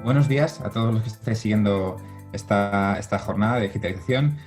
Buenos días a todos los que estáis siguiendo esta jornada de digitalización.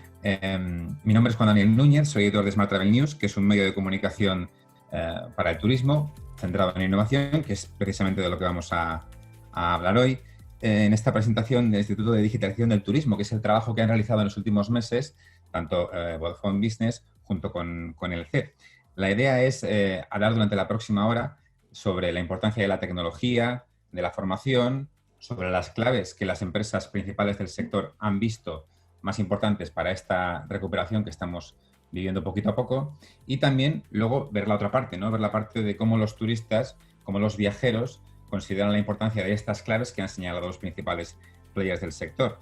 Mi nombre es Juan Daniel Núñez, soy editor de Smart Travel News, que es un medio de comunicación para el turismo centrado en innovación, que es precisamente de lo que vamos a hablar hoy en esta presentación del Instituto de Digitalización del Turismo, que es el trabajo que han realizado en los últimos meses, tanto Vodafone Business junto con el CEP. La idea es hablar durante la próxima hora sobre la importancia de la tecnología, de la formación, sobre las claves que las empresas principales del sector han visto más importantes para esta recuperación que estamos viviendo poquito a poco, y también luego ver la otra parte, ¿no? Ver la parte de cómo los turistas, cómo los viajeros consideran la importancia de estas claves que han señalado los principales players del sector.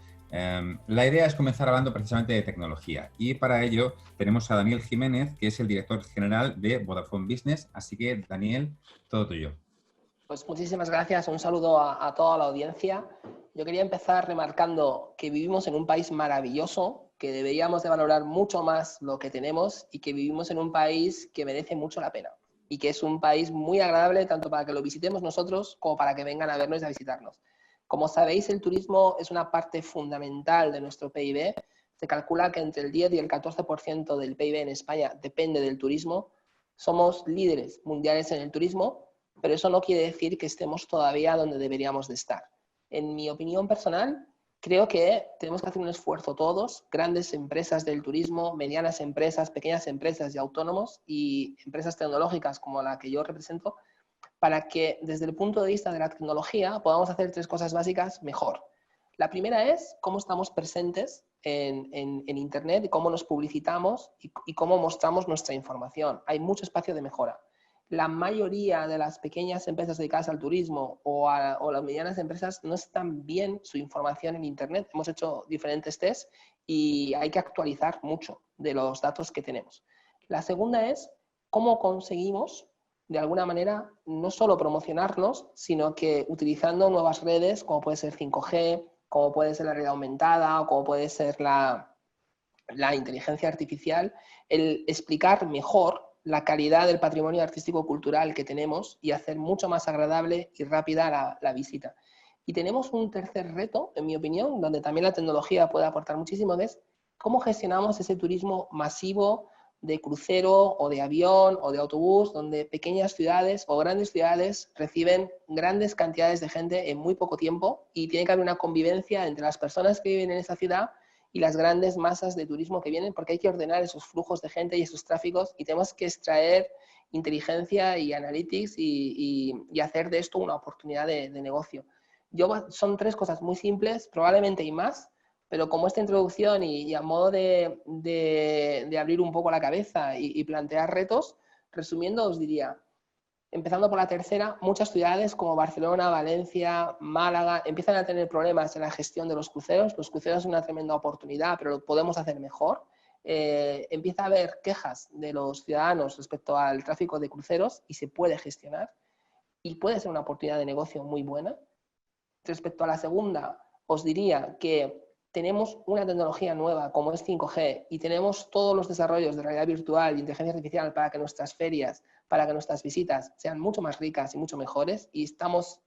La idea es comenzar hablando precisamente de tecnología, y para ello tenemos a Daniel Jiménez, que es el director general de Vodafone Business. Así que, Daniel, todo tuyo. Pues muchísimas gracias, un saludo a toda la audiencia. Yo quería empezar remarcando que vivimos en un país maravilloso, que deberíamos de valorar mucho más lo que tenemos y que vivimos en un país que merece mucho la pena y que es un país muy agradable tanto para que lo visitemos nosotros como para que vengan a vernos y a visitarnos. Como sabéis, el turismo es una parte fundamental de nuestro PIB. Se calcula que entre el 10 y el 14% del PIB en España depende del turismo. Somos líderes mundiales en el turismo, pero eso no quiere decir que estemos todavía donde deberíamos de estar. En mi opinión personal, creo que tenemos que hacer un esfuerzo todos, grandes empresas del turismo, medianas empresas, pequeñas empresas y autónomos y empresas tecnológicas como la que yo represento, para que desde el punto de vista de la tecnología podamos hacer tres cosas básicas mejor. La primera es cómo estamos presentes en Internet y cómo nos publicitamos y cómo mostramos nuestra información. Hay mucho espacio de mejora. La mayoría de las pequeñas empresas dedicadas al turismo o las medianas empresas no están bien su información en Internet. Hemos hecho diferentes tests y hay que actualizar mucho de los datos que tenemos. La segunda es cómo conseguimos, de alguna manera, no solo promocionarnos, sino que utilizando nuevas redes, como puede ser 5G, como puede ser la realidad aumentada o como puede ser la inteligencia artificial, el explicar mejor la calidad del patrimonio artístico-cultural que tenemos y hacer mucho más agradable y rápida la visita. Y tenemos un tercer reto, en mi opinión, donde también la tecnología puede aportar muchísimo, que es cómo gestionamos ese turismo masivo de crucero o de avión o de autobús, donde pequeñas ciudades o grandes ciudades reciben grandes cantidades de gente en muy poco tiempo y tiene que haber una convivencia entre las personas que viven en esa ciudad y las grandes masas de turismo que vienen, porque hay que ordenar esos flujos de gente y esos tráficos y tenemos que extraer inteligencia y analytics y hacer de esto una oportunidad de negocio. Son tres cosas muy simples, probablemente hay más, pero como esta introducción y a modo de abrir un poco la cabeza y plantear retos, resumiendo os diría, empezando por la tercera, muchas ciudades como Barcelona, Valencia, Málaga empiezan a tener problemas en la gestión de los cruceros. Los cruceros son una tremenda oportunidad, pero lo podemos hacer mejor. Empieza a haber quejas de los ciudadanos respecto al tráfico de cruceros y se puede gestionar y puede ser una oportunidad de negocio muy buena. Respecto a la segunda, os diría que tenemos una tecnología nueva como es 5G y tenemos todos los desarrollos de realidad virtual y inteligencia artificial para que nuestras ferias, para que nuestras visitas sean mucho más ricas y mucho mejores y estamos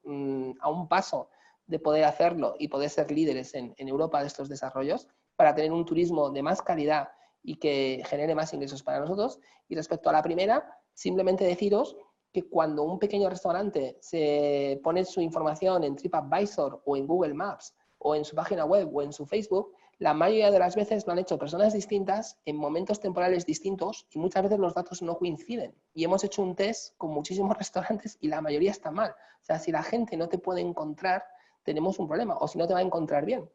a un paso de poder hacerlo y poder ser líderes en Europa de estos desarrollos para tener un turismo de más calidad y que genere más ingresos para nosotros. Y respecto a la primera, simplemente deciros que cuando un pequeño restaurante se pone su información en TripAdvisor o en Google Maps o en su página web o en su Facebook, la mayoría de las veces lo han hecho personas distintas en momentos temporales distintos y muchas veces los datos no coinciden. Y hemos hecho un test con muchísimos restaurantes y la mayoría está mal. O sea, si la gente no te puede encontrar, tenemos un problema, o si no te va a encontrar bien.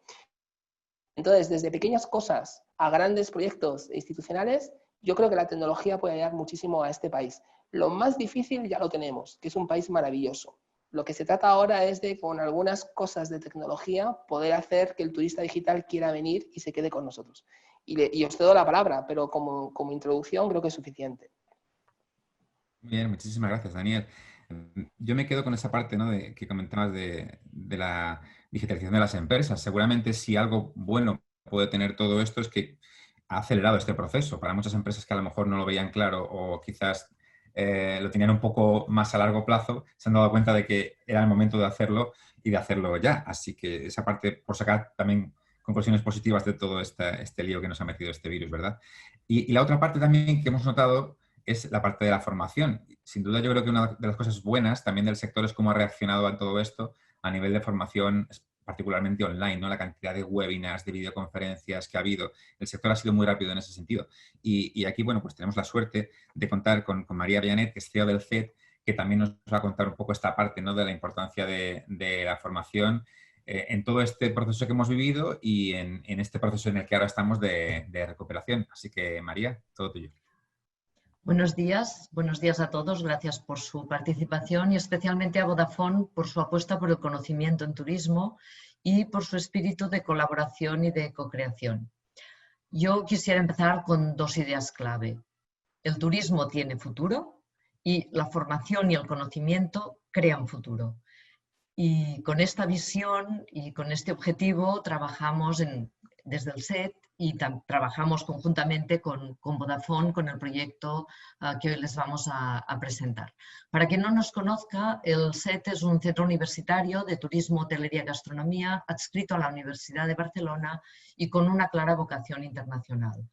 Entonces, desde pequeñas cosas a grandes proyectos institucionales, yo creo que la tecnología puede ayudar muchísimo a este país. Lo más difícil ya lo tenemos, que es un país maravilloso. Lo que se trata ahora es de, con algunas cosas de tecnología, poder hacer que el turista digital quiera venir y se quede con nosotros. Y os cedo la palabra, pero como introducción creo que es suficiente. Bien, muchísimas gracias, Daniel. Yo me quedo con esa parte, ¿no?, que comentabas de la digitalización de las empresas. Seguramente si algo bueno puede tener todo esto es que ha acelerado este proceso. Para muchas empresas que a lo mejor no lo veían claro o quizás lo tenían un poco más a largo plazo, se han dado cuenta de que era el momento de hacerlo y de hacerlo ya. Así que esa parte, por sacar también conclusiones positivas de todo este lío que nos ha metido este virus, ¿verdad? Y la otra parte también que hemos notado es la parte de la formación. Sin duda yo creo que una de las cosas buenas también del sector es cómo ha reaccionado a todo esto a nivel de formación, particularmente online, ¿no? La cantidad de webinars, de videoconferencias que ha habido. El sector ha sido muy rápido en ese sentido. Y aquí, bueno, pues tenemos la suerte de contar con María Vianet, que es CEO del CET, que también nos va a contar un poco esta parte, ¿no? De la importancia de la formación en todo este proceso que hemos vivido y en este proceso en el que ahora estamos de recuperación. Así que, María, todo tuyo. Buenos días a todos. Gracias por su participación y especialmente a Vodafone por su apuesta por el conocimiento en turismo y por su espíritu de colaboración y de co-creación. Yo quisiera empezar con dos ideas clave. El turismo tiene futuro y la formación y el conocimiento crean futuro. Y con esta visión y con este objetivo trabajamos desde el SET y trabajamos conjuntamente con Vodafone, con el proyecto que hoy les vamos a presentar. Para quien no nos conozca, el SET es un centro universitario de turismo, hotelería y gastronomía adscrito a la Universidad de Barcelona y con una clara vocación internacional.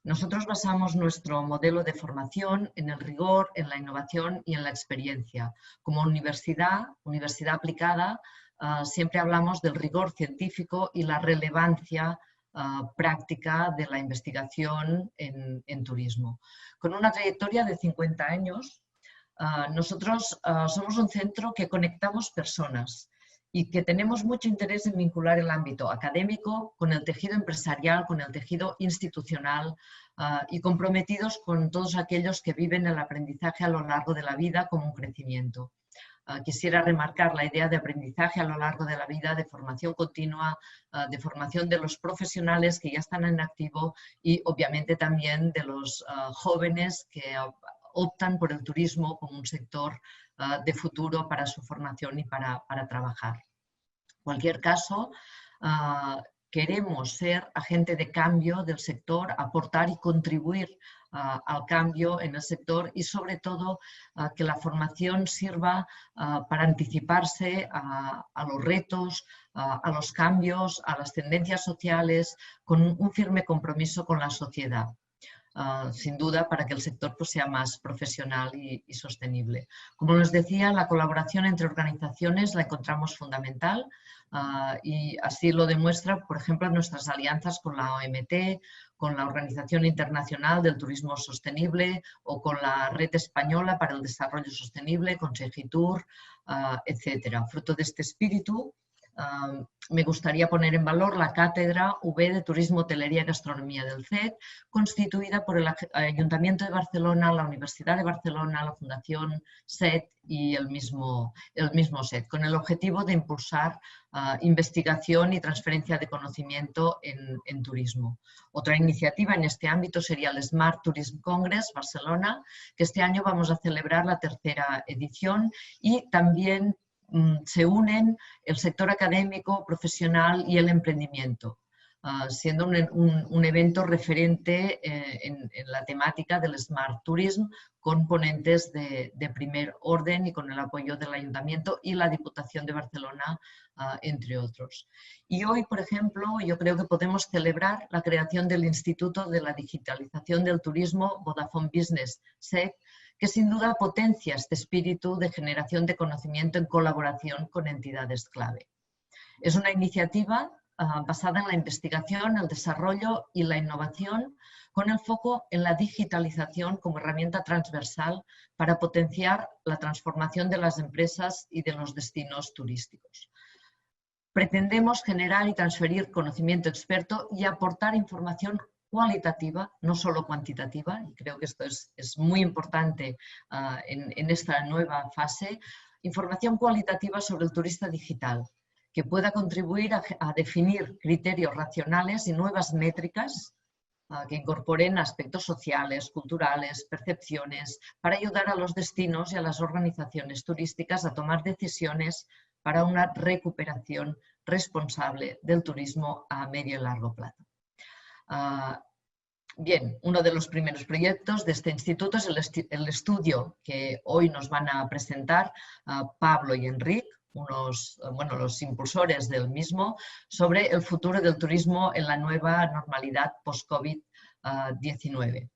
Nosotros basamos nuestro modelo de formación en el rigor, en la innovación y en la experiencia. Como universidad aplicada, siempre hablamos del rigor científico y la relevancia práctica de la investigación en turismo. Con una trayectoria de 50 años, nosotros somos un centro que conectamos personas y que tenemos mucho interés en vincular el ámbito académico con el tejido empresarial, con el tejido institucional y comprometidos con todos aquellos que viven el aprendizaje a lo largo de la vida como un crecimiento. Quisiera remarcar la idea de aprendizaje a lo largo de la vida, de formación continua, de formación de los profesionales que ya están en activo y obviamente también de los jóvenes que optan por el turismo como un sector de futuro para su formación y para trabajar. En cualquier caso, queremos ser agente de cambio del sector, aportar y contribuir al cambio en el sector y sobre todo que la formación sirva para anticiparse a los retos, a los cambios, a las tendencias sociales, con un firme compromiso con la sociedad. Sin duda, para que el sector pues, sea más profesional y sostenible. Como les decía, la colaboración entre organizaciones la encontramos fundamental y así lo demuestra, por ejemplo, nuestras alianzas con la OMT, con la Organización Internacional del Turismo Sostenible o con la Red Española para el Desarrollo Sostenible, con Segitur, etc. Fruto de este espíritu, me gustaría poner en valor la Cátedra V de Turismo, Hotelería y Gastronomía del CET, constituida por el Ayuntamiento de Barcelona, la Universidad de Barcelona, la Fundación SET y el mismo SET, con el objetivo de impulsar investigación y transferencia de conocimiento en turismo. Otra iniciativa en este ámbito sería el Smart Tourism Congress Barcelona, que este año vamos a celebrar la 3ª edición y también se unen el sector académico, profesional y el emprendimiento, siendo un evento referente en la temática del Smart Tourism con ponentes de primer orden y con el apoyo del Ayuntamiento y la Diputación de Barcelona, entre otros. Y hoy, por ejemplo, yo creo que podemos celebrar la creación del Instituto de la Digitalización del Turismo Vodafone Business, SEC, que sin duda potencia este espíritu de generación de conocimiento en colaboración con entidades clave. Es una iniciativa basada en la investigación, el desarrollo y la innovación, con el foco en la digitalización como herramienta transversal para potenciar la transformación de las empresas y de los destinos turísticos. Pretendemos generar y transferir conocimiento experto y aportar información cualitativa, no solo cuantitativa, y creo que esto es muy importante en esta nueva fase, información cualitativa sobre el turista digital, que pueda contribuir a definir criterios racionales y nuevas métricas que incorporen aspectos sociales, culturales, percepciones, para ayudar a los destinos y a las organizaciones turísticas a tomar decisiones para una recuperación responsable del turismo a medio y largo plazo. Bien, uno de los primeros proyectos de este instituto es el estudio que hoy nos van a presentar Pablo y Enric, los impulsores del mismo, sobre el futuro del turismo en la nueva normalidad post-COVID-19.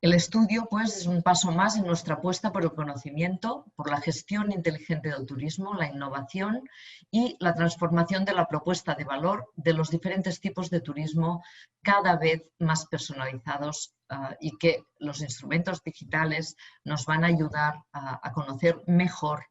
El estudio, pues, es un paso más en nuestra apuesta por el conocimiento, por la gestión inteligente del turismo, la innovación y la transformación de la propuesta de valor de los diferentes tipos de turismo cada vez más personalizados y que los instrumentos digitales nos van a ayudar a conocer mejor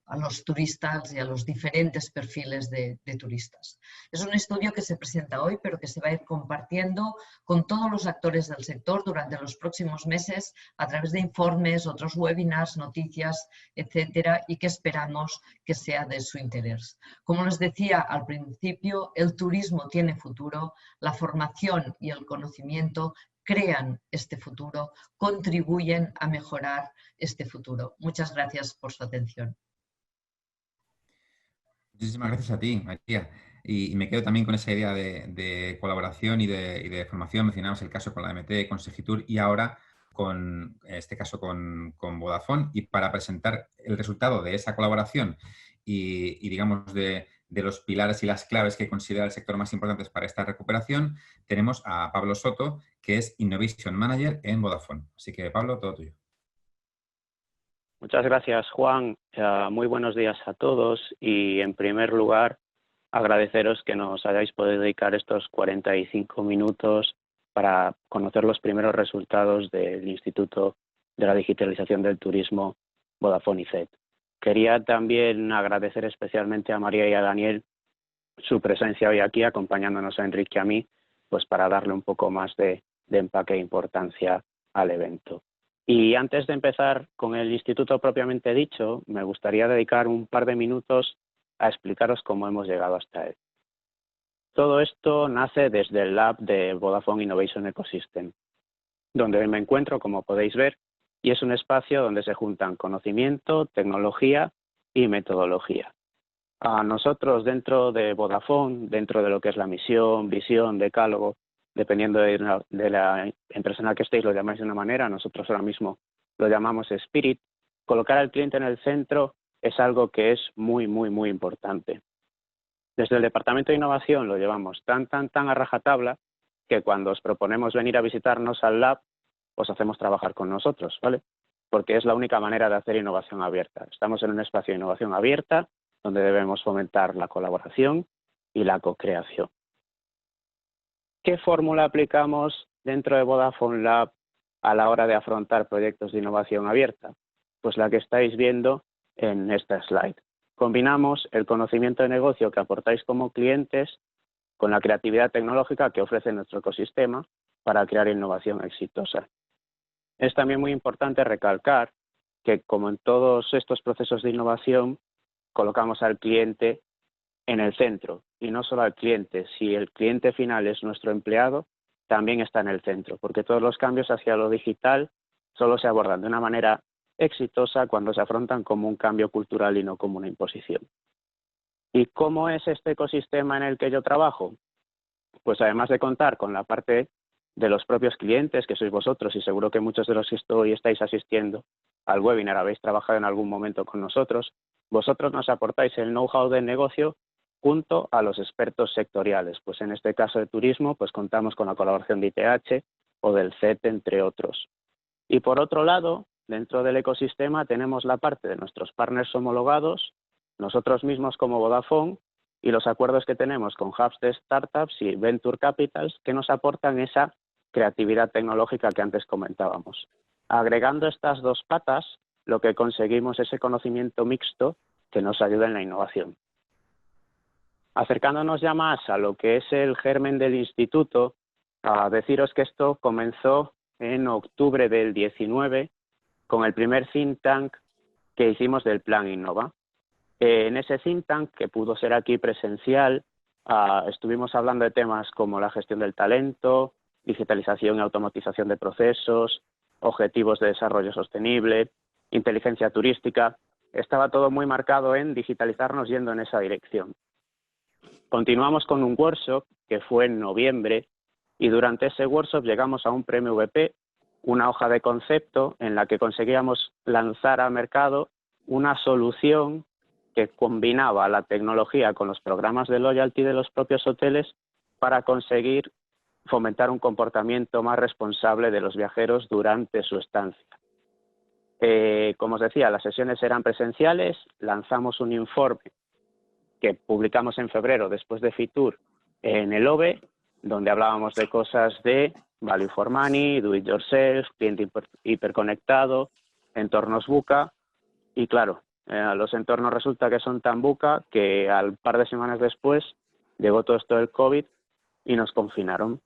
a los turistas y a los diferentes perfiles de turistas. Es un estudio que se presenta hoy, pero que se va a ir compartiendo con todos los actores del sector durante los próximos meses a través de informes, otros webinars, noticias, etcétera, y que esperamos que sea de su interés. Como les decía al principio, el turismo tiene futuro, la formación y el conocimiento crean este futuro, contribuyen a mejorar este futuro. Muchas gracias por su atención. Muchísimas gracias a ti, María. Y me quedo también con esa idea de colaboración y de formación. Mencionamos el caso con la AMT, con Segitur y ahora con este caso con Vodafone. Y para presentar el resultado de esa colaboración y digamos, de los pilares y las claves que considera el sector más importantes para esta recuperación, tenemos a Pablo Soto, que es Innovation Manager en Vodafone. Así que, Pablo, todo tuyo. Muchas gracias, Juan. Muy buenos días a todos y, en primer lugar, agradeceros que nos hayáis podido dedicar estos 45 minutos para conocer los primeros resultados del Instituto de la Digitalización del Turismo Vodafone ICET. Quería también agradecer especialmente a María y a Daniel su presencia hoy aquí, acompañándonos a Enrique y a mí, pues para darle un poco más de empaque e importancia al evento. Y antes de empezar con el instituto propiamente dicho, me gustaría dedicar un par de minutos a explicaros cómo hemos llegado hasta él. Todo esto nace desde el Lab de Vodafone Innovation Ecosystem, donde hoy me encuentro, como podéis ver, y es un espacio donde se juntan conocimiento, tecnología y metodología. A nosotros, dentro de Vodafone, dentro de lo que es la misión, visión, decálogo, dependiendo de la empresa en la que estéis, lo llamáis de una manera, nosotros ahora mismo lo llamamos Spirit. Colocar al cliente en el centro es algo que es muy, muy, muy importante. Desde el Departamento de Innovación lo llevamos tan a rajatabla que cuando os proponemos venir a visitarnos al Lab, os hacemos trabajar con nosotros, ¿vale? Porque es la única manera de hacer innovación abierta. Estamos en un espacio de innovación abierta donde debemos fomentar la colaboración y la co-creación. ¿Qué fórmula aplicamos dentro de Vodafone Lab a la hora de afrontar proyectos de innovación abierta? Pues la que estáis viendo en esta slide. Combinamos el conocimiento de negocio que aportáis como clientes con la creatividad tecnológica que ofrece nuestro ecosistema para crear innovación exitosa. Es también muy importante recalcar que, como en todos estos procesos de innovación, colocamos al cliente en el centro, y no solo al cliente. Si el cliente final es nuestro empleado, también está en el centro, porque todos los cambios hacia lo digital solo se abordan de una manera exitosa cuando se afrontan como un cambio cultural y no como una imposición. ¿Y cómo es este ecosistema en el que yo trabajo? Pues además de contar con la parte de los propios clientes, que sois vosotros, y seguro que muchos de los que hoy estáis asistiendo al webinar habéis trabajado en algún momento con nosotros, vosotros nos aportáis el know-how del negocio junto a los expertos sectoriales. Pues en este caso de turismo, pues contamos con la colaboración de ITH o del CET, entre otros. Y por otro lado, dentro del ecosistema tenemos la parte de nuestros partners homologados, nosotros mismos como Vodafone, y los acuerdos que tenemos con hubs de startups y venture capitals que nos aportan esa creatividad tecnológica que antes comentábamos. Agregando estas dos patas, lo que conseguimos es ese conocimiento mixto que nos ayuda en la innovación. Acercándonos ya más a lo que es el germen del instituto, a deciros que esto comenzó en octubre del 19 con el primer think tank que hicimos del Plan Innova. En ese think tank, que pudo ser aquí presencial, estuvimos hablando de temas como la gestión del talento, digitalización y automatización de procesos, objetivos de desarrollo sostenible, inteligencia turística. Estaba todo muy marcado en digitalizarnos yendo en esa dirección. Continuamos con un workshop que fue en noviembre y durante ese workshop llegamos a un premio VP, una hoja de concepto en la que conseguíamos lanzar al mercado una solución que combinaba la tecnología con los programas de loyalty de los propios hoteles para conseguir fomentar un comportamiento más responsable de los viajeros durante su estancia. Como os decía, las sesiones eran presenciales, lanzamos un informe que publicamos en febrero después de Fitur en el OVE, donde hablábamos de cosas de Value for Money, Do It Yourself, cliente hiperconectado, entornos VUCA, y claro, los entornos resulta que son tan VUCA que al par de semanas después llegó todo esto del COVID y nos confinaron.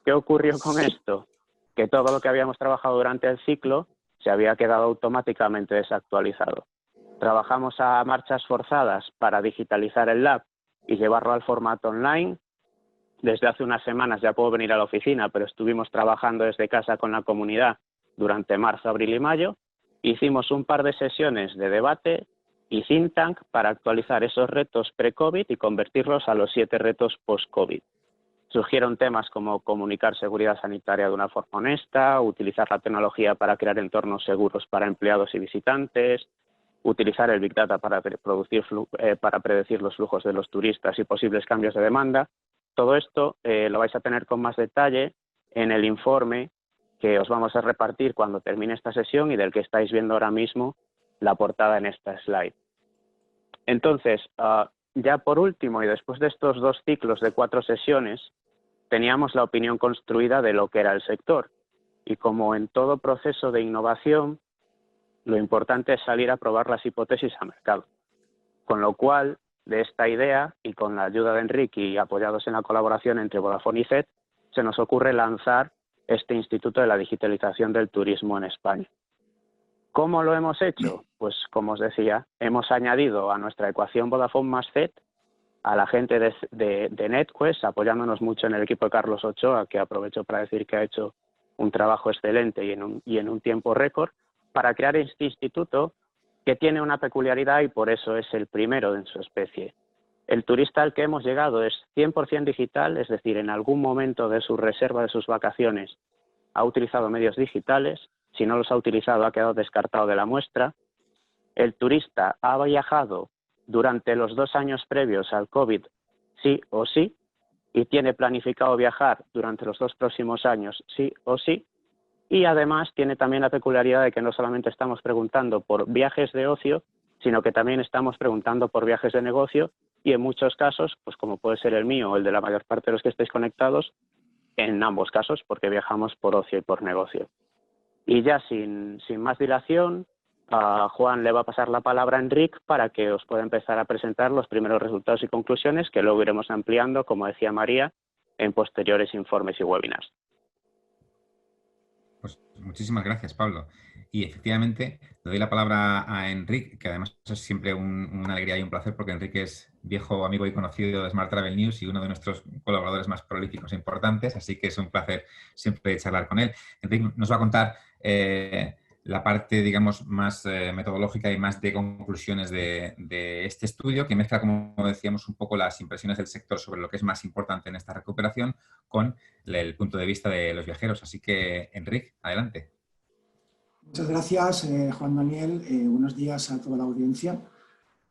¿Qué ocurrió con esto? Que todo lo que habíamos trabajado durante el ciclo se había quedado automáticamente desactualizado. Trabajamos a marchas forzadas para digitalizar el lab y llevarlo al formato online. Desde hace unas semanas ya puedo venir a la oficina, pero estuvimos trabajando desde casa con la comunidad durante marzo, abril y mayo. Hicimos un par de sesiones de debate y think tank para actualizar esos retos pre-COVID y convertirlos a los 7 retos post-COVID. Surgieron temas como comunicar seguridad sanitaria de una forma honesta, utilizar la tecnología para crear entornos seguros para empleados y visitantes, utilizar el Big Data para predecir los flujos de los turistas y posibles cambios de demanda. Todo esto lo vais a tener con más detalle en el informe que os vamos a repartir cuando termine esta sesión y del que estáis viendo ahora mismo la portada en esta slide. Entonces, ya por último, y después de estos 2 ciclos de 4 sesiones, teníamos la opinión construida de lo que era el sector. Y como en todo proceso de innovación, lo importante es salir a probar las hipótesis a mercado. Con lo cual, de esta idea, y con la ayuda de Enrique y apoyados en la colaboración entre Vodafone y CET, se nos ocurre lanzar este Instituto de la Digitalización del Turismo en España. ¿Cómo lo hemos hecho? Pues, como os decía, hemos añadido a nuestra ecuación Vodafone más CET a la gente de NetQuest, apoyándonos mucho en el equipo de Carlos Ochoa, que aprovecho para decir que ha hecho un trabajo excelente y en un tiempo récord, para crear este instituto que tiene una peculiaridad y por eso es el primero en su especie. El turista al que hemos llegado es 100% digital, es decir, en algún momento de su reserva de sus vacaciones ha utilizado medios digitales, si no los ha utilizado ha quedado descartado de la muestra. El turista ha viajado durante los 2 años previos al COVID sí o sí y tiene planificado viajar durante los 2 próximos años sí o sí. Y además tiene también la peculiaridad de que no solamente estamos preguntando por viajes de ocio, sino que también estamos preguntando por viajes de negocio y en muchos casos, pues como puede ser el mío o el de la mayor parte de los que estéis conectados, en ambos casos porque viajamos por ocio y por negocio. Y ya sin más dilación, a Juan le va a pasar la palabra a Enric para que os pueda empezar a presentar los primeros resultados y conclusiones que luego iremos ampliando, como decía María, en posteriores informes y webinars. Pues muchísimas gracias, Pablo. Y efectivamente, le doy la palabra a Enric, que además es siempre una alegría y un placer, porque Enric es viejo amigo y conocido de Smart Travel News y uno de nuestros colaboradores más prolíficos e importantes, así que es un placer siempre charlar con él. Enric nos va a contar la parte, digamos, más metodológica y más de conclusiones de este estudio, que mezcla, como decíamos, un poco las impresiones del sector sobre lo que es más importante en esta recuperación con el punto de vista de los viajeros. Así que, Enric, adelante. Muchas gracias, Juan Daniel. Buenos días a toda la audiencia.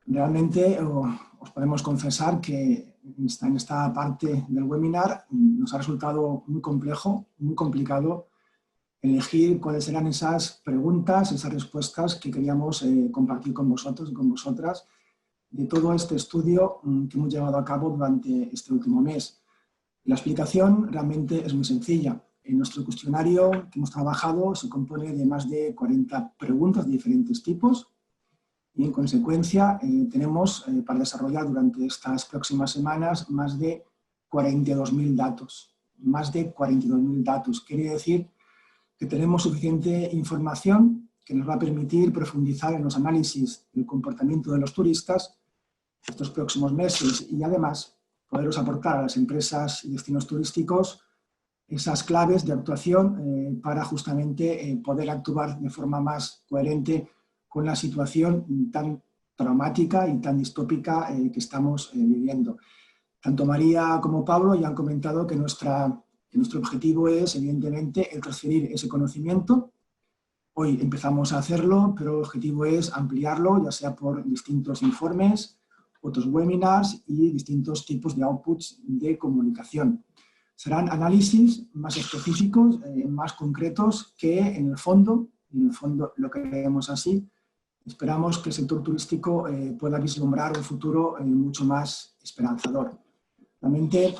Realmente os podemos confesar que en esta parte del webinar nos ha resultado muy complejo, muy complicado elegir cuáles eran esas preguntas, esas respuestas que queríamos compartir con vosotros y con vosotras de todo este estudio que hemos llevado a cabo durante este último mes. La explicación realmente es muy sencilla. En nuestro cuestionario que hemos trabajado se compone de más de 40 preguntas de diferentes tipos y en consecuencia tenemos para desarrollar durante estas próximas semanas más de 42.000 datos. Más de 42.000 datos. Quiere decir que tenemos suficiente información que nos va a permitir profundizar en los análisis del comportamiento de los turistas estos próximos meses y además poderos aportar a las empresas y destinos turísticos esas claves de actuación para justamente poder actuar de forma más coherente con la situación tan traumática y tan distópica que estamos viviendo. Tanto María como Pablo ya han comentado que nuestra que nuestro objetivo es, evidentemente, el transferir ese conocimiento. Hoy empezamos a hacerlo, pero el objetivo es ampliarlo, ya sea por distintos informes, otros webinars y distintos tipos de outputs de comunicación. Serán análisis más específicos, más concretos, que en el fondo lo creemos así, esperamos que el sector turístico pueda vislumbrar un futuro mucho más esperanzador. Realmente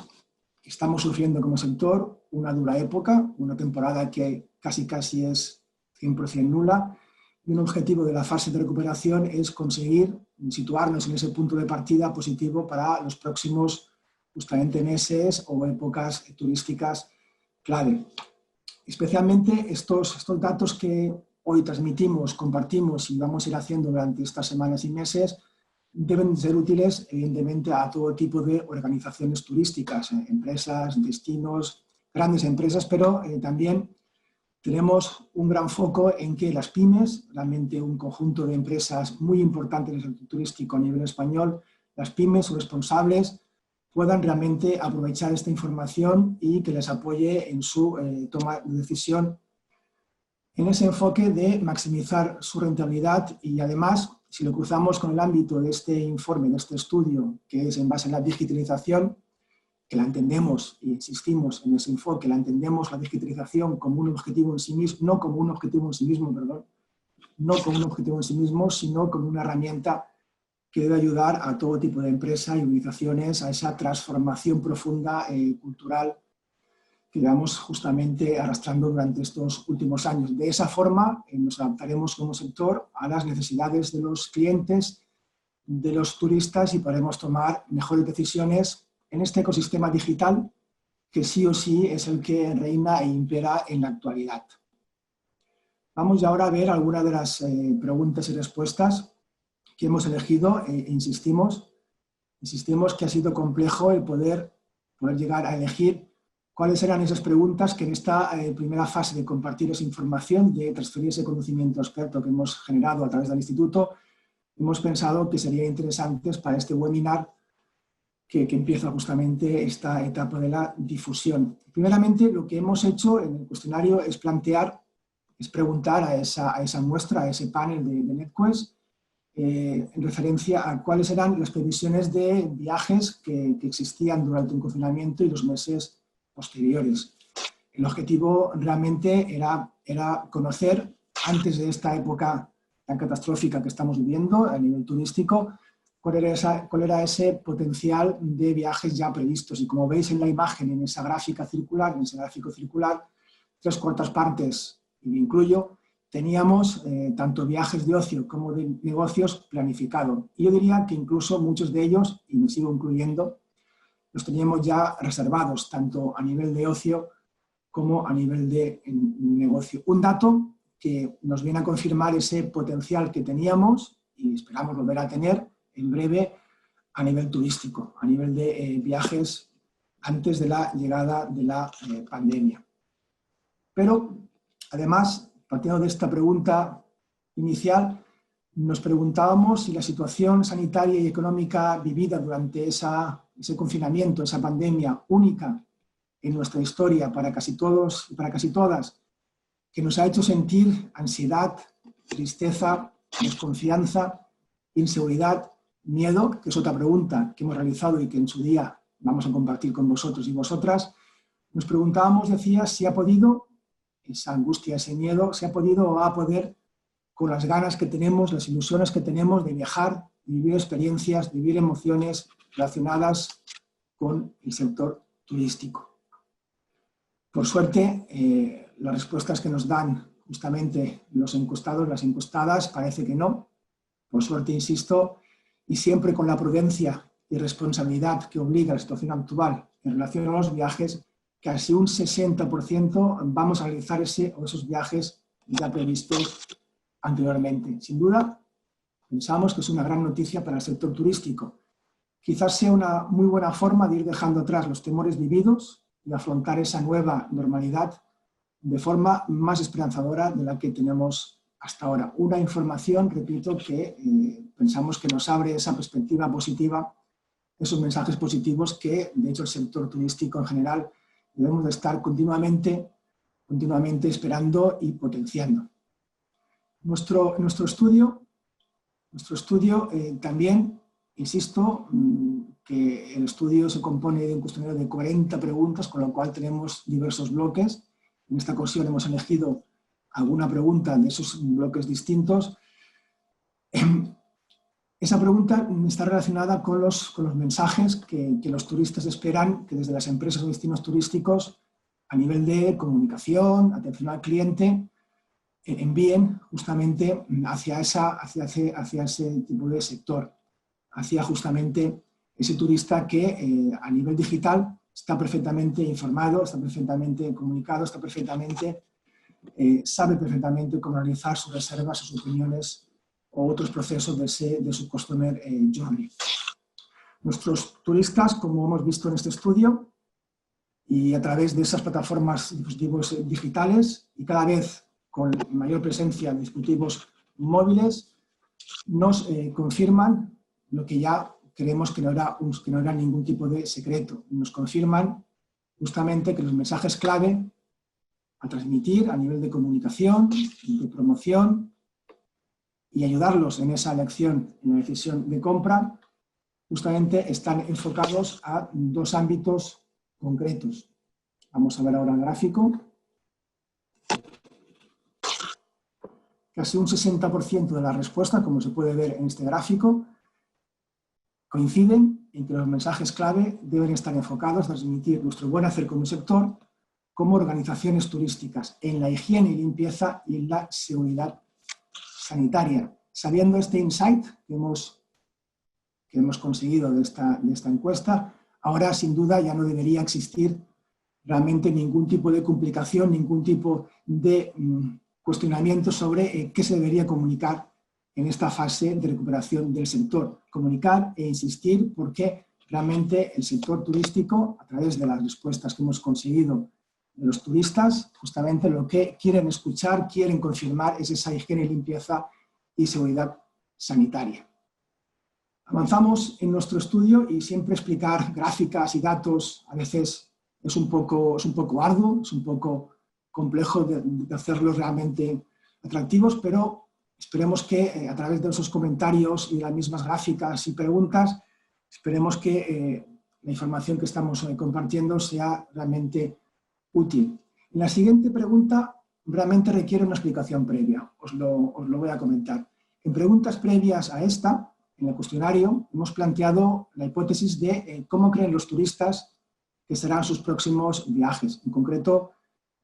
estamos sufriendo como sector una dura época, una temporada que casi es 100% nula, y un objetivo de la fase de recuperación es conseguir situarnos en ese punto de partida positivo para los próximos justamente meses o épocas turísticas clave. Especialmente estos datos que hoy transmitimos, compartimos y vamos a ir haciendo durante estas semanas y meses deben ser útiles, evidentemente, a todo tipo de organizaciones turísticas, empresas, destinos, grandes empresas, pero también tenemos un gran foco en que las pymes, realmente un conjunto de empresas muy importantes en el sector turístico a nivel español, las pymes o responsables puedan realmente aprovechar esta información y que les apoye en su toma de decisión en ese enfoque de maximizar su rentabilidad. Y además, si lo cruzamos con el ámbito de este informe, de este estudio, que es en base a la digitalización, que la entendemos, y insistimos en ese enfoque, la entendemos la digitalización como un objetivo en sí mismo, no como un objetivo en sí mismo, sino como una herramienta que debe ayudar a todo tipo de empresas y organizaciones a esa transformación profunda cultural que llevamos justamente arrastrando durante estos últimos años. De esa forma nos adaptaremos como sector a las necesidades de los clientes, de los turistas, y podremos tomar mejores decisiones en este ecosistema digital que sí o sí es el que reina e impera en la actualidad. Vamos ya ahora a ver algunas de las preguntas y respuestas que hemos elegido. Insistimos que ha sido complejo el poder llegar a elegir cuáles eran esas preguntas que en esta primera fase de compartir esa información, de transferir ese conocimiento experto que hemos generado a través del instituto, hemos pensado que serían interesantes para este webinar que empieza justamente esta etapa de la difusión. Primeramente, lo que hemos hecho en el cuestionario es preguntar a esa muestra, a ese panel de NetQuest, en referencia a cuáles eran las previsiones de viajes que existían durante el confinamiento y los meses posteriores. El objetivo realmente era conocer, antes de esta época tan catastrófica que estamos viviendo a nivel turístico, cuál era ese potencial de viajes ya previstos. Y como veis en la imagen, en esa gráfico circular, 3/4 partes, y me incluyo, teníamos tanto viajes de ocio como de negocios planificados. Y yo diría que incluso muchos de ellos, y me sigo incluyendo, los teníamos ya reservados, tanto a nivel de ocio como a nivel de negocio. Un dato que nos viene a confirmar ese potencial que teníamos y esperamos volver a tener en breve a nivel turístico, a nivel de viajes antes de la llegada de la pandemia. Pero, además, partiendo de esta pregunta inicial, nos preguntábamos si la situación sanitaria y económica vivida durante ese confinamiento, esa pandemia única en nuestra historia para casi todos y para casi todas, que nos ha hecho sentir ansiedad, tristeza, desconfianza, inseguridad, miedo, que es otra pregunta que hemos realizado y que en su día vamos a compartir con vosotros y vosotras. Nos preguntábamos, decía, si ha podido, esa angustia, ese miedo, si ha podido o va a poder, con las ganas que tenemos, las ilusiones que tenemos de viajar, de vivir experiencias, de vivir emociones relacionadas con el sector turístico. Por suerte, las respuestas que nos dan justamente los encuestados, las encuestadas, parece que no. Por suerte, insisto, y siempre con la prudencia y responsabilidad que obliga la situación actual en relación a los viajes, casi un 60% vamos a realizar esos viajes ya previstos anteriormente. Sin duda, pensamos que es una gran noticia para el sector turístico. Quizás sea una muy buena forma de ir dejando atrás los temores vividos y afrontar esa nueva normalidad de forma más esperanzadora de la que tenemos hasta ahora. Una información, repito, que pensamos que nos abre esa perspectiva positiva, esos mensajes positivos que, de hecho, el sector turístico en general debemos de estar continuamente esperando y potenciando. Nuestro estudio también, insisto, que el estudio se compone de un cuestionario de 40 preguntas, con lo cual tenemos diversos bloques. En esta ocasión hemos elegido alguna pregunta de esos bloques distintos. Esa pregunta está relacionada con los mensajes que los turistas esperan que desde las empresas o destinos turísticos, a nivel de comunicación, atención al cliente, envíen justamente hacia ese tipo de sector, hacia justamente ese turista que a nivel digital está perfectamente informado, está perfectamente comunicado, sabe perfectamente cómo realizar sus reservas, sus opiniones o otros procesos de su Customer Journey. Nuestros turistas, como hemos visto en este estudio, y a través de esas plataformas, dispositivos digitales, y cada vez con mayor presencia de dispositivos móviles, nos confirman lo que ya creemos que no era ningún tipo de secreto. Nos confirman justamente que los mensajes clave a transmitir a nivel de comunicación, de promoción y ayudarlos en esa elección, en la decisión de compra, justamente están enfocados a dos ámbitos concretos. Vamos a ver ahora el gráfico. Casi un 60% de la respuesta, como se puede ver en este gráfico, coinciden en que los mensajes clave deben estar enfocados a transmitir nuestro buen hacer como sector, como organizaciones turísticas, en la higiene y limpieza y en la seguridad sanitaria. Sabiendo este insight que hemos conseguido de esta encuesta, ahora sin duda ya no debería existir realmente ningún tipo de complicación, ningún tipo de cuestionamiento sobre qué se debería comunicar en esta fase de recuperación del sector. Comunicar e insistir porque realmente el sector turístico, a través de las respuestas que hemos conseguido de los turistas, justamente lo que quieren escuchar, quieren confirmar es esa higiene, limpieza y seguridad sanitaria. Avanzamos en nuestro estudio y siempre explicar gráficas y datos a veces es un poco arduo, es un poco complejo de hacerlos realmente atractivos, pero esperemos que a través de esos comentarios y las mismas gráficas y preguntas, esperemos que la información que estamos compartiendo sea realmente útil. En la siguiente pregunta realmente requiere una explicación previa, os lo voy a comentar. En preguntas previas a esta, en el cuestionario, hemos planteado la hipótesis de cómo creen los turistas que serán sus próximos viajes. En concreto,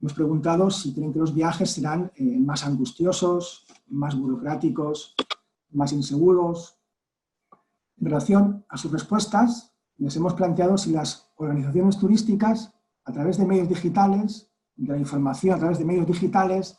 hemos preguntado si creen que los viajes serán más angustiosos, más burocráticos, más inseguros. En relación a sus respuestas, les hemos planteado si las organizaciones turísticas, a través de medios digitales, de la información a través de medios digitales,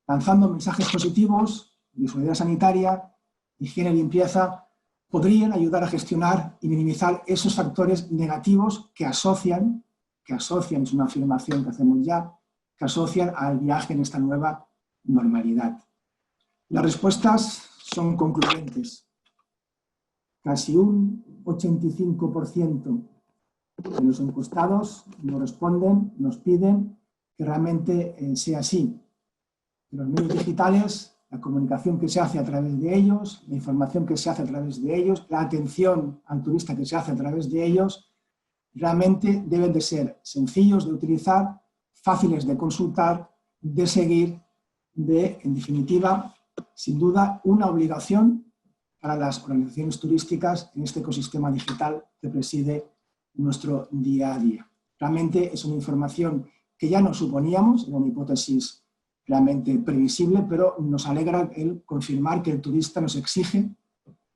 lanzando mensajes positivos de seguridad sanitaria, higiene y limpieza, podrían ayudar a gestionar y minimizar esos factores negativos que asocian, es una afirmación que hacemos ya, que asocian al viaje en esta nueva normalidad. Las respuestas son concluyentes. Casi un 85% de los encuestados nos responden, nos piden que realmente sea así. Que los medios digitales, la comunicación que se hace a través de ellos, la información que se hace a través de ellos, la atención al turista que se hace a través de ellos, realmente deben de ser sencillos de utilizar, fáciles de consultar, de seguir, en definitiva, sin duda, una obligación para las organizaciones turísticas en este ecosistema digital que preside nuestro día a día. Realmente es una información que ya nos suponíamos, era una hipótesis realmente previsible, pero nos alegra el confirmar que el turista nos exige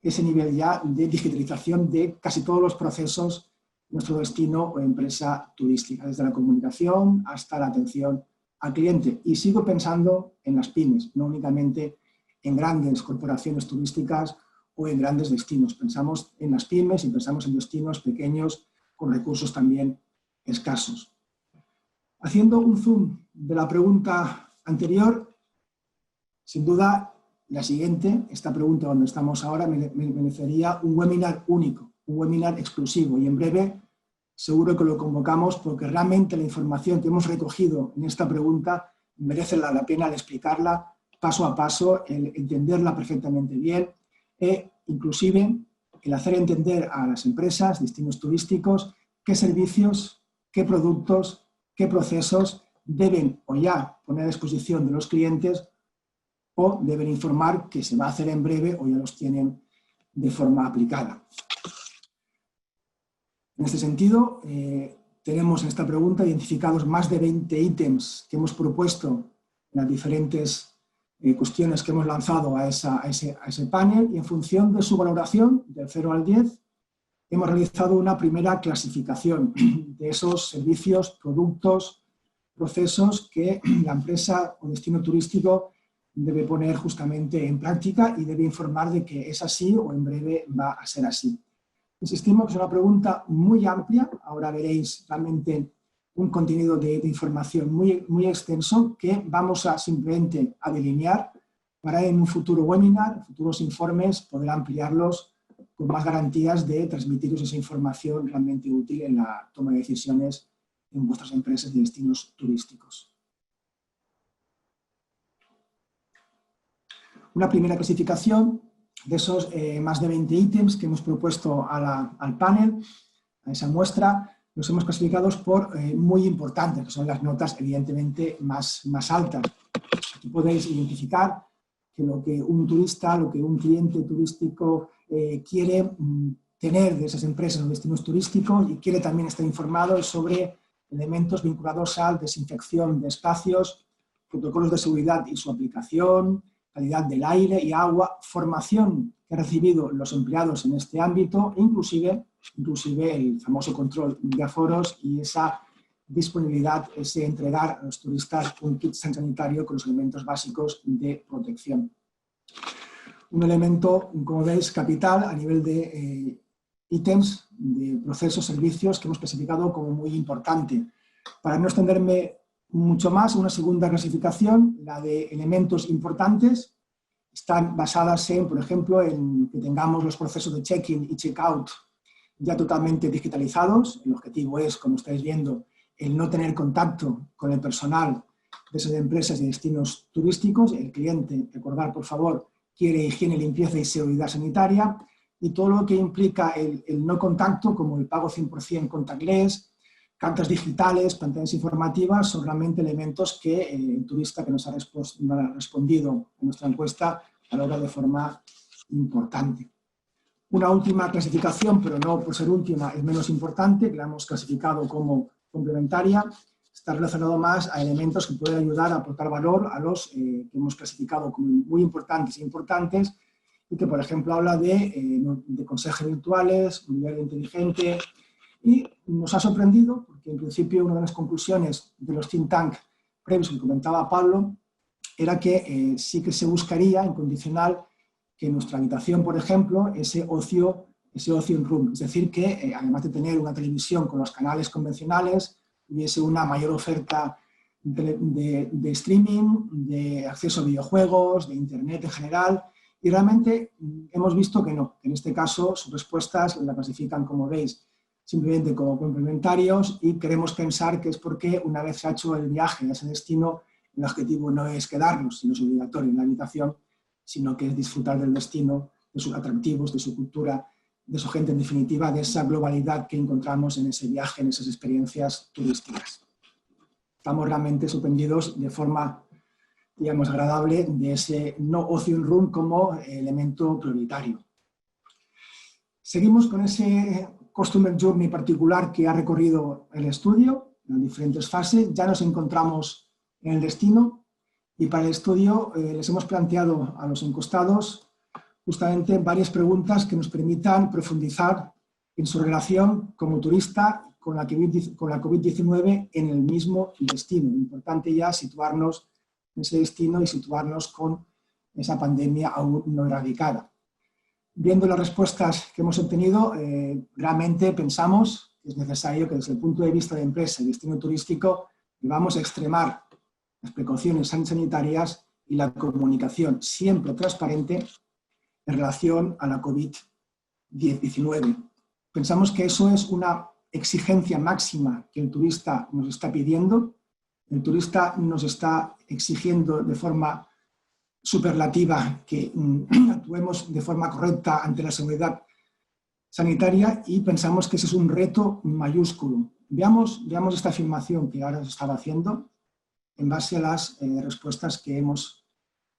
ese nivel ya de digitalización de casi todos los procesos de nuestro destino o empresa turística, desde la comunicación hasta la atención al cliente. Y sigo pensando en las pymes, no únicamente en grandes corporaciones turísticas o en grandes destinos. Pensamos en las pymes y pensamos en destinos pequeños con recursos también escasos. Haciendo un zoom de la pregunta anterior, sin duda, la siguiente, esta pregunta donde estamos ahora, merecería un webinar único, un webinar exclusivo, y en breve seguro que lo convocamos porque realmente la información que hemos recogido en esta pregunta merece la pena el explicarla paso a paso, el entenderla perfectamente bien e inclusive el hacer entender a las empresas, destinos turísticos, qué servicios, qué productos, qué procesos deben o ya poner a disposición de los clientes o deben informar que se va a hacer en breve o ya los tienen de forma aplicada. En este sentido, tenemos en esta pregunta identificados más de 20 ítems que hemos propuesto en las diferentes cuestiones que hemos lanzado a ese panel y en función de su valoración, del 0 al 10, hemos realizado una primera clasificación de esos servicios, productos, procesos que la empresa o destino turístico debe poner justamente en práctica y debe informar de que es así o en breve va a ser así. Insistimos que es una pregunta muy amplia, ahora veréis realmente un contenido de información muy extenso que vamos a simplemente a delinear para en un futuro webinar, futuros informes, poder ampliarlos con más garantías de transmitiros esa información realmente útil en la toma de decisiones en vuestras empresas de destinos turísticos. Una primera clasificación de esos más de 20 ítems que hemos propuesto al panel, a esa muestra, los hemos clasificado por muy importantes, que son las notas evidentemente más altas. Aquí podéis identificar que lo que un turista, lo que un cliente turístico quiere tener de esas empresas o destinos turísticos y quiere también estar informado sobre elementos vinculados a desinfección de espacios, protocolos de seguridad y su aplicación, calidad del aire y agua, formación que han recibido los empleados en este ámbito e inclusive el famoso control de aforos y esa disponibilidad, ese entregar a los turistas un kit sanitario con los elementos básicos de protección. Un elemento, como veis, capital a nivel de ítems, de procesos, servicios que hemos clasificado como muy importante. Para no extenderme mucho más, una segunda clasificación, la de elementos importantes, están basadas en, por ejemplo, en que tengamos los procesos de check-in y check-out ya totalmente digitalizados. El objetivo es, como estáis viendo, el no tener contacto con el personal de esas empresas y destinos turísticos. El cliente, recordar por favor, quiere higiene, limpieza y seguridad sanitaria y todo lo que implica el no contacto, como el pago 100% contactless, cartas digitales, pantallas informativas, son realmente elementos que el turista que nos ha respondido en nuestra encuesta valora de forma importante. Una última clasificación, pero no por ser última, es menos importante, que la hemos clasificado como complementaria, está relacionado más a elementos que pueden ayudar a aportar valor a los que hemos clasificado como muy importantes e importantes y que, por ejemplo, habla de consejos virtuales, mobiliario inteligente. Y nos ha sorprendido, porque en principio una de las conclusiones de los think tank previos que comentaba Pablo era que sí que se buscaría en condicional que en nuestra habitación, por ejemplo, ese ocio en room, es decir, que además de tener una televisión con los canales convencionales, hubiese una mayor oferta de streaming, de acceso a videojuegos, de internet en general, y realmente hemos visto que no, que en este caso sus respuestas la clasifican, como veis, simplemente como complementarios y queremos pensar que es porque una vez se ha hecho el viaje a ese destino, el objetivo no es quedarnos, sino es obligatorio en la habitación, sino que es disfrutar del destino, de sus atractivos, de su cultura, de su gente, en definitiva, de esa globalidad que encontramos en ese viaje, en esas experiencias turísticas. Estamos realmente sorprendidos de forma, digamos, agradable de ese no ocio in room como elemento prioritario. Seguimos con ese Customer Journey particular que ha recorrido el estudio en diferentes fases. Ya nos encontramos en el destino y para el estudio les hemos planteado a los encuestados justamente varias preguntas que nos permitan profundizar en su relación como turista con la COVID-19 en el mismo destino. Importante ya situarnos en ese destino y situarnos con esa pandemia aún no erradicada. Viendo las respuestas que hemos obtenido, realmente pensamos que es necesario que desde el punto de vista de empresa y destino turístico debamos extremar las precauciones sanitarias y la comunicación siempre transparente en relación a la COVID-19. Pensamos que eso es una exigencia máxima que el turista nos está pidiendo. El turista nos está exigiendo de forma superlativa que actuemos de forma correcta ante la seguridad sanitaria y pensamos que ese es un reto mayúsculo. Veamos esta afirmación que ahora se estaba haciendo en base a las respuestas que hemos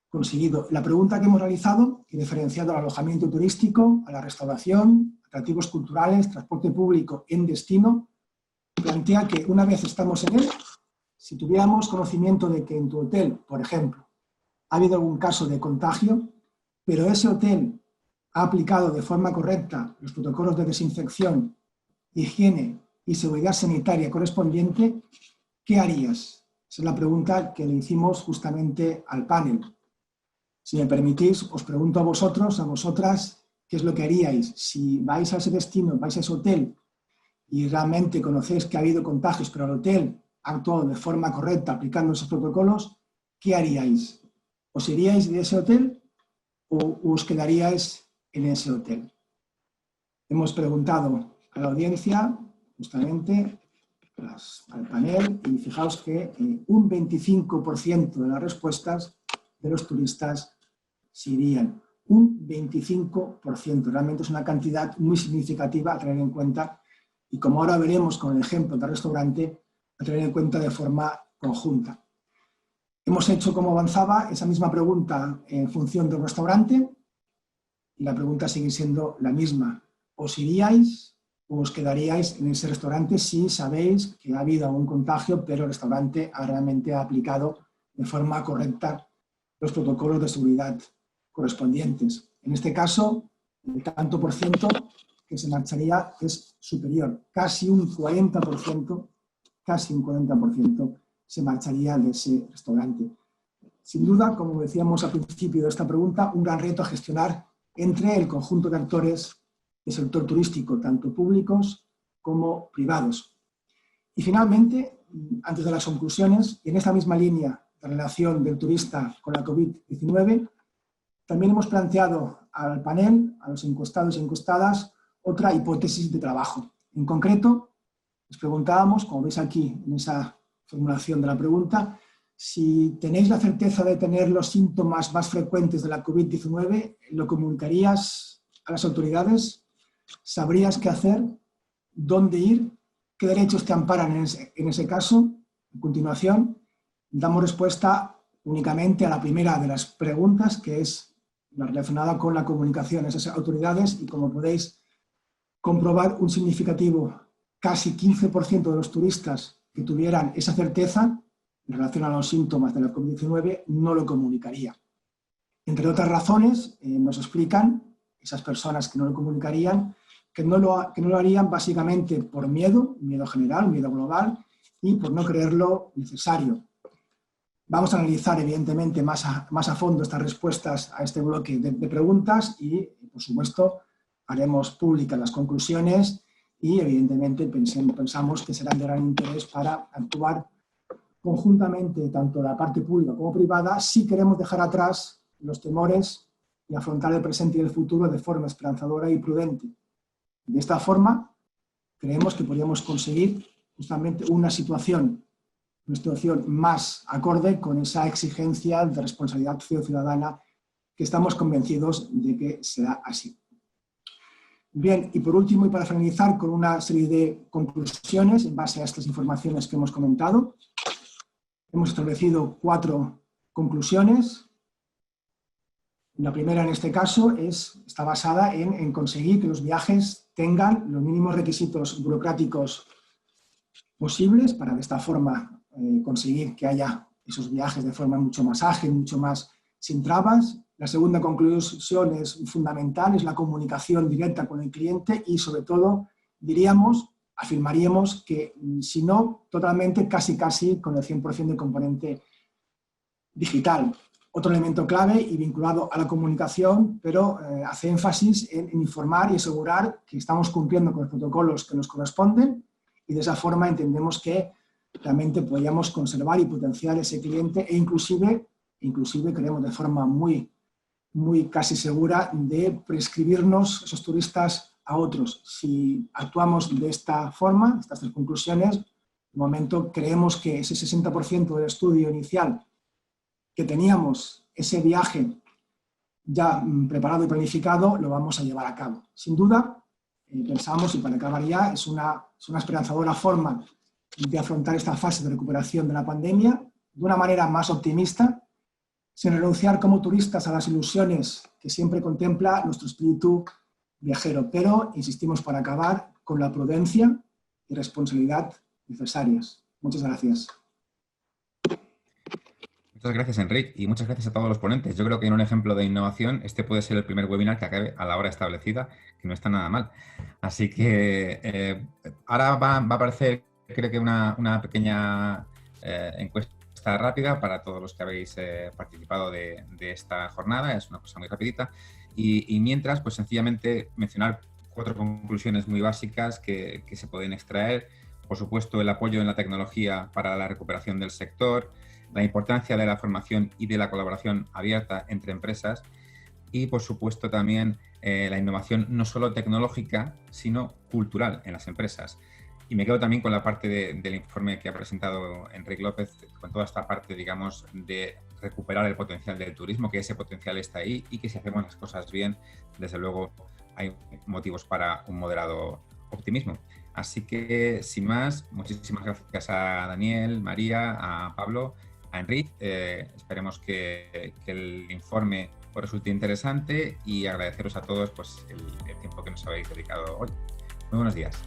conseguido. La pregunta que hemos realizado, que diferenciado al alojamiento turístico, a la restauración, atractivos culturales, transporte público en destino, plantea que una vez estamos en él, si tuviéramos conocimiento de que en tu hotel, por ejemplo, ha habido algún caso de contagio, pero ese hotel ha aplicado de forma correcta los protocolos de desinfección, higiene y seguridad sanitaria correspondiente, ¿qué harías? Esa es la pregunta que le hicimos justamente al panel. Si me permitís, os pregunto a vosotros, a vosotras, ¿qué es lo que haríais? Si vais a ese destino, vais a ese hotel y realmente conocéis que ha habido contagios, pero el hotel ha actuado de forma correcta aplicando esos protocolos, ¿qué haríais? ¿Os iríais de ese hotel o os quedaríais en ese hotel? Hemos preguntado a la audiencia, justamente al panel, y fijaos que un 25% de las respuestas de los turistas se irían. Un 25%, realmente es una cantidad muy significativa a tener en cuenta y, como ahora veremos con el ejemplo del restaurante, a tener en cuenta de forma conjunta. Hemos hecho, como avanzaba, esa misma pregunta en función del restaurante y la pregunta sigue siendo la misma. ¿Os iríais o os quedaríais en ese restaurante si sabéis que ha habido algún contagio, pero el restaurante realmente ha aplicado de forma correcta los protocolos de seguridad correspondientes? En este caso, el tanto por ciento que se marcharía es superior. Casi un 40% se marcharía de ese restaurante. Sin duda, como decíamos al principio de esta pregunta, un gran reto a gestionar entre el conjunto de actores del sector turístico, tanto públicos como privados. Y finalmente, antes de las conclusiones, y en esta misma línea de relación del turista con la COVID-19, también hemos planteado al panel, a los encuestados y encuestadas, otra hipótesis de trabajo. En concreto, les preguntábamos, como veis aquí en esa formulación de la pregunta, si tenéis la certeza de tener los síntomas más frecuentes de la COVID-19, ¿lo comunicarías a las autoridades? ¿Sabrías qué hacer? ¿Dónde ir? ¿Qué derechos te amparan en ese caso? A continuación, damos respuesta únicamente a la primera de las preguntas, que es la relacionada con la comunicación a esas autoridades, y como podéis comprobar, un significativo casi 15% de los turistas que tuvieran esa certeza en relación a los síntomas de la COVID-19 no lo comunicaría. Entre otras razones, nos explican esas personas que no lo comunicarían, que no lo harían básicamente por miedo general, miedo global, y por no creerlo necesario. Vamos a analizar, evidentemente, más a fondo estas respuestas a este bloque de preguntas y, por supuesto, haremos públicas las conclusiones y, evidentemente, pensamos que serán de gran interés para actuar conjuntamente, tanto la parte pública como privada, si queremos dejar atrás los temores y afrontar el presente y el futuro de forma esperanzadora y prudente. De esta forma, creemos que podríamos conseguir justamente una situación más acorde con esa exigencia de responsabilidad ciudadana que estamos convencidos de que será así. Bien, y por último, y para finalizar con una serie de conclusiones en base a estas informaciones que hemos comentado, hemos establecido 4 conclusiones. La primera, en este caso, está basada en conseguir que los viajes tengan los mínimos requisitos burocráticos posibles para de esta forma conseguir que haya esos viajes de forma mucho más ágil, mucho más sin trabas. La segunda conclusión es fundamental, es la comunicación directa con el cliente y, sobre todo, afirmaríamos que, si no totalmente, casi con el 100% de componente digital. Otro elemento clave y vinculado a la comunicación, pero hace énfasis en informar y asegurar que estamos cumpliendo con los protocolos que nos corresponden, y de esa forma entendemos que realmente podríamos conservar y potenciar ese cliente e inclusive creemos de forma muy casi segura de prescribirnos esos turistas a otros. Si actuamos de esta forma, estas 3 conclusiones, de momento creemos que ese 60% del estudio inicial que teníamos, ese viaje ya preparado y planificado, lo vamos a llevar a cabo. Sin duda, pensamos, y para acabar ya, es una esperanzadora forma de afrontar esta fase de recuperación de la pandemia de una manera más optimista, sin renunciar como turistas a las ilusiones que siempre contempla nuestro espíritu viajero, pero insistimos para acabar con la prudencia y responsabilidad necesarias. Muchas gracias. Muchas gracias, Enric, y muchas gracias a todos los ponentes. Yo creo que en un ejemplo de innovación, este puede ser el primer webinar que acabe a la hora establecida, que no está nada mal. Así que ahora va a aparecer, creo que una pequeña encuesta rápida para todos los que habéis participado de esta jornada. Es una cosa muy rapidita. Y mientras, pues sencillamente mencionar 4 conclusiones muy básicas que se pueden extraer. Por supuesto, el apoyo en la tecnología para la recuperación del sector, la importancia de la formación y de la colaboración abierta entre empresas y, por supuesto, también la innovación no solo tecnológica, sino cultural en las empresas. Y me quedo también con la parte del informe que ha presentado Enric López, con toda esta parte, digamos, de recuperar el potencial del turismo, que ese potencial está ahí y que si hacemos las cosas bien, desde luego hay motivos para un moderado optimismo. Así que, sin más, muchísimas gracias a Daniel, María, a Pablo, a Enric. Esperemos que el informe os resulte interesante y agradeceros a todos pues, el tiempo que nos habéis dedicado hoy. Muy buenos días.